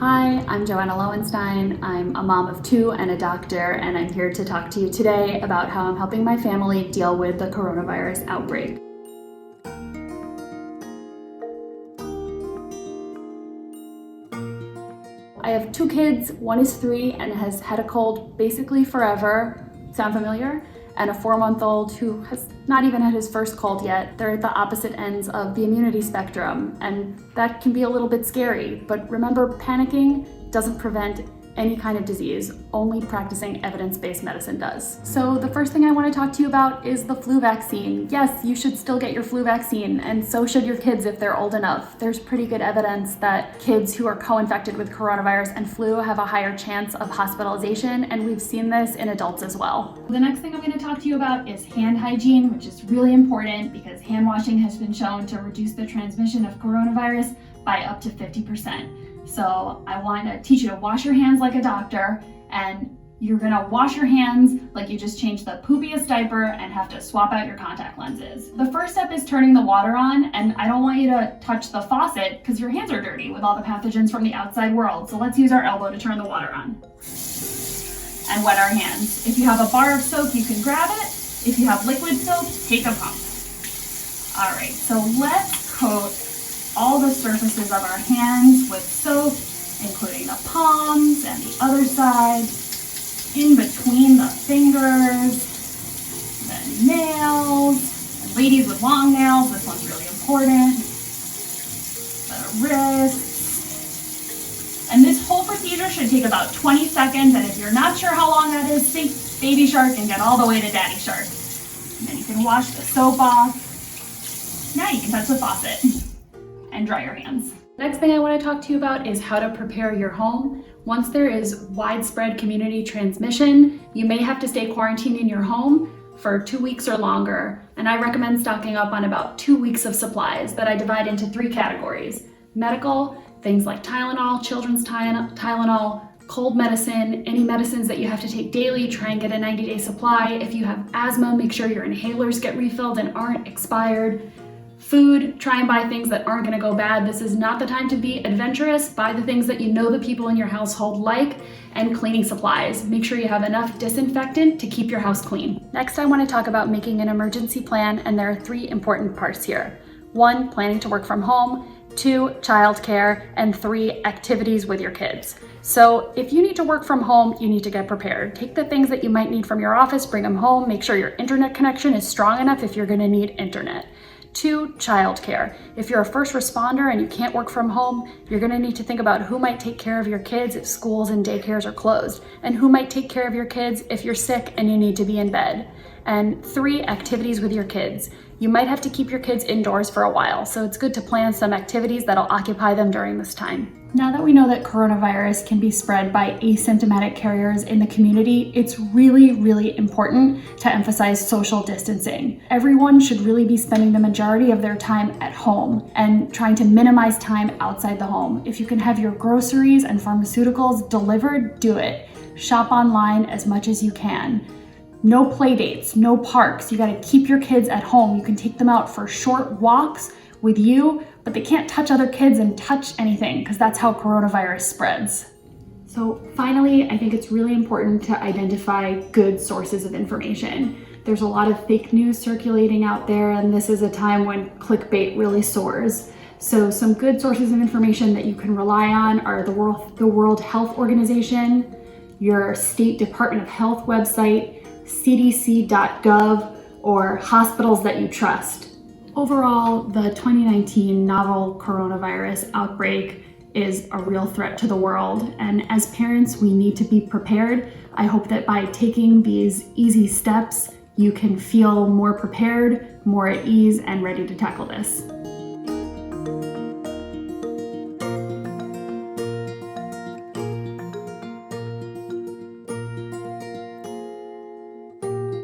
Hi, I'm Joanna Loewenstein. I'm a mom of two and a doctor, and I'm here to talk to you today about how I'm helping my family deal with the coronavirus outbreak. I have two kids, one is 3 and has had a cold basically forever. Sound familiar? And a 4-month-old who has not even had his first cold yet. They're at the opposite ends of the immunity spectrum, and that can be a little bit scary. But remember, panicking doesn't prevent any kind of disease. Only practicing evidence-based medicine does. So the first thing I want to talk to you about is the flu vaccine. Yes, you should still get your flu vaccine, and so should your kids if they're old enough. There's pretty good evidence that kids who are co-infected with coronavirus and flu have a higher chance of hospitalization, and we've seen this in adults as well. The next thing I'm going to talk to you about is hand hygiene, which is really important because hand washing has been shown to reduce the transmission of coronavirus by up to 50%. So I want to teach you to wash your hands like a doctor, and you're gonna wash your hands like you just changed the poopiest diaper and have to swap out your contact lenses. The first step is turning the water on, and I don't want you to touch the faucet because your hands are dirty with all the pathogens from the outside world. So let's use our elbow to turn the water on and wet our hands. If you have a bar of soap, you can grab it. If you have liquid soap, take a pump. All right, so let's coat all the surfaces of our hands with soap, including the palms and the other side, in between the fingers, the nails, and ladies with long nails, this one's really important, the wrists. And this whole procedure should take about 20 seconds, and if you're not sure how long that is, think Baby Shark and get all the way to Daddy Shark. And then you can wash the soap off. Now you can touch the faucet and dry your hands. Next thing I want to talk to you about is how to prepare your home. Once there is widespread community transmission, you may have to stay quarantined in your home for 2 weeks or longer. And I recommend stocking up on about 2 weeks of supplies that I divide into 3 categories. Medical, things like Tylenol, children's Tylenol, cold medicine, any medicines that you have to take daily, try and get a 90-day supply. If you have asthma, make sure your inhalers get refilled and aren't expired. Food, try and buy things that aren't going to go bad. This is not the time to be adventurous. Buy the things that you know the people in your household like, and cleaning supplies. Make sure you have enough disinfectant to keep your house clean. Next, I want to talk about making an emergency plan, and there are 3 important parts here. 1, planning to work from home. 2, childcare, and 3, activities with your kids. So if you need to work from home, you need to get prepared. Take the things that you might need from your office, bring them home. Make sure your internet connection is strong enough if you're going to need internet. 2, childcare. If you're a first responder and you can't work from home, you're going to need to think about who might take care of your kids if schools and daycares are closed, and who might take care of your kids if you're sick and you need to be in bed. And 3, activities with your kids. You might have to keep your kids indoors for a while, so it's good to plan some activities that'll occupy them during this time. Now that we know that coronavirus can be spread by asymptomatic carriers in the community, it's really, really important to emphasize social distancing. Everyone should really be spending the majority of their time at home and trying to minimize time outside the home. If you can have your groceries and pharmaceuticals delivered, do it. Shop online as much as you can. No play dates, no parks. You gotta keep your kids at home. You can take them out for short walks with you, but they can't touch other kids and touch anything because that's how coronavirus spreads. So finally, I think it's really important to identify good sources of information. There's a lot of fake news circulating out there, and this is a time when clickbait really soars. So some good sources of information that you can rely on are the World Health Organization, your state Department of Health website, cdc.gov, or hospitals that you trust. Overall, the 2019 novel coronavirus outbreak is a real threat to the world, and as parents, we need to be prepared. I hope that by taking these easy steps, you can feel more prepared, more at ease, and ready to tackle this.